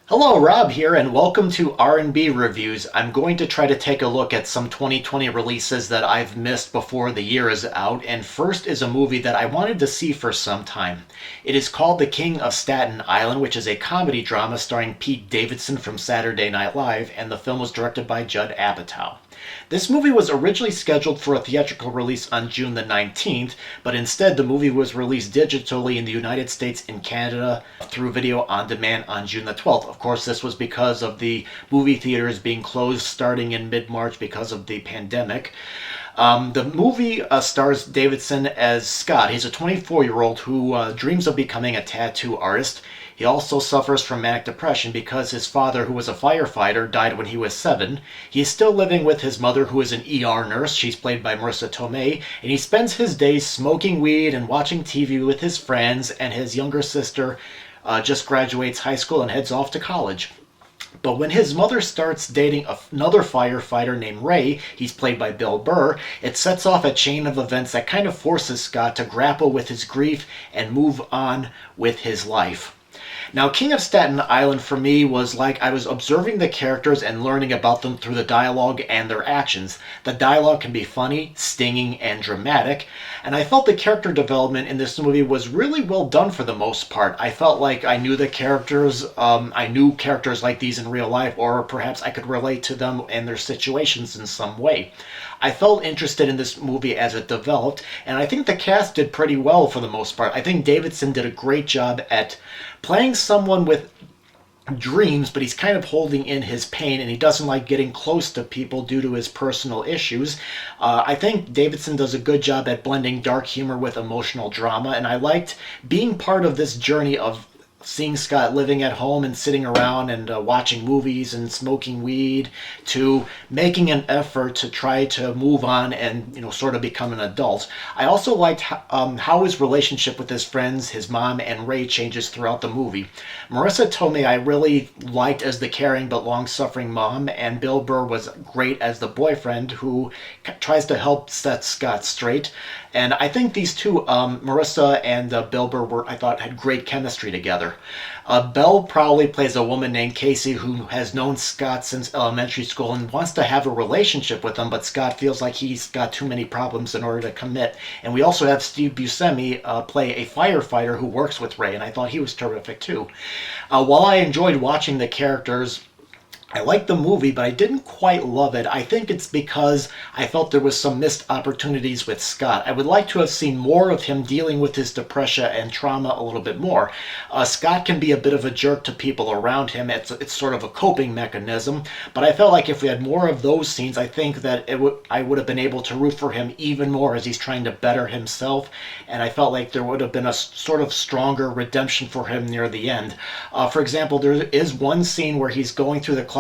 Hello, Rob here, and welcome to R&B Reviews. I'm going to try to take a look at some 2020 releases that I've missed before the year is out, and first is a movie that I wanted to see for some time. It is called The King of Staten Island, which is a comedy drama starring Pete Davidson from Saturday Night Live, and the film was directed by Judd Apatow. This movie was originally scheduled for a theatrical release on June the 19th, but instead the movie was released digitally in the United States and Canada through video on demand on June the 12th. Of course, this was because of the movie theaters being closed starting in mid-March because of the pandemic. The movie stars Davidson as Scott. He's a 24-year-old who dreams of becoming a tattoo artist. He also suffers from manic depression because his father, who was a firefighter, died when he was 7. He is still living with his mother, who is an ER nurse. She's played by Marissa Tomei, and he spends his days smoking weed and watching TV with his friends, and his younger sister just graduates high school and heads off to college. But when his mother starts dating another firefighter named Ray, he's played by Bill Burr, it sets off a chain of events that kind of forces Scott to grapple with his grief and move on with his life. Now, King of Staten Island for me was like I was observing the characters and learning about them through the dialogue and their actions. The dialogue can be funny, stinging, and dramatic, and I felt the character development in this movie was really well done for the most part. I felt like I knew the characters, I knew characters like these in real life, or perhaps I could relate to them and their situations in some way. I felt interested in this movie as it developed, and I think the cast did pretty well for the most part. I think Davidson did a great job at playing someone with dreams, but he's kind of holding in his pain, and he doesn't like getting close to people due to his personal issues. I think Davidson does a good job at blending dark humor with emotional drama, and I liked being part of this journey of seeing Scott living at home and sitting around and watching movies and smoking weed to making an effort to try to move on and sort of become an adult. I also liked how his relationship with his friends, his mom, and Ray changes throughout the movie. Marissa Tomei I really liked as the caring but long-suffering mom, and Bill Burr was great as the boyfriend who tries to help set Scott straight. And I think these two, Marissa and Bill Burr, I thought had great chemistry together. Belle probably plays a woman named Casey who has known Scott since elementary school and wants to have a relationship with him, but Scott feels like he's got too many problems in order to commit. And we also have Steve Buscemi play a firefighter who works with Ray, and I thought he was terrific too. While I enjoyed watching the characters, I liked the movie, but I didn't quite love it. I think it's because I felt there was some missed opportunities with Scott. I would like to have seen more of him dealing with his depression and trauma a little bit more. Scott can be a bit of a jerk to people around him. It's sort of a coping mechanism, but I felt like if we had more of those scenes, I think that I would have been able to root for him even more as he's trying to better himself, and I felt like there would have been a sort of stronger redemption for him near the end. For example, there is one scene where he's going through the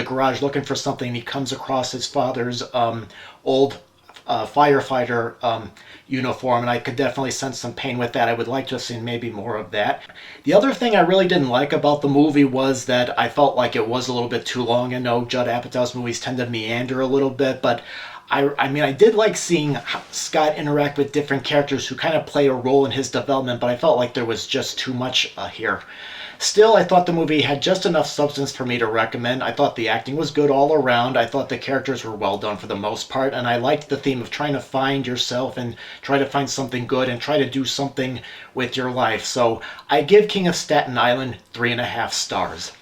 garage looking for something, and he comes across his father's old firefighter uniform, and I could definitely sense some pain with that. I would like to have seen maybe more of that. The other thing I really didn't like about the movie was that I felt like it was a little bit too long. I know Judd Apatow's movies tend to meander a little bit, but I did like seeing Scott interact with different characters who kind of play a role in his development, but I felt like there was just too much here. Still, I thought the movie had just enough substance for me to recommend. I thought the acting was good all around. I thought the characters were well done for the most part, and I liked the theme of trying to find yourself and try to find something good and try to do something with your life. So I give King of Staten Island 3.5 stars.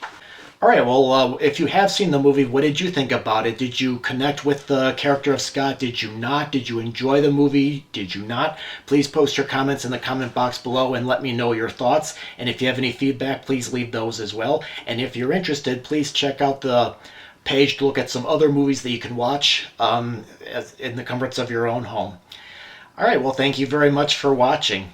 All right, well, if you have seen the movie, what did you think about it? Did you connect with the character of Scott? Did you not? Did you enjoy the movie? Did you not? Please post your comments in the comment box below and let me know your thoughts. And if you have any feedback, please leave those as well. And if you're interested, please check out the page to look at some other movies that you can watch in the comforts of your own home. All right, well, thank you very much for watching.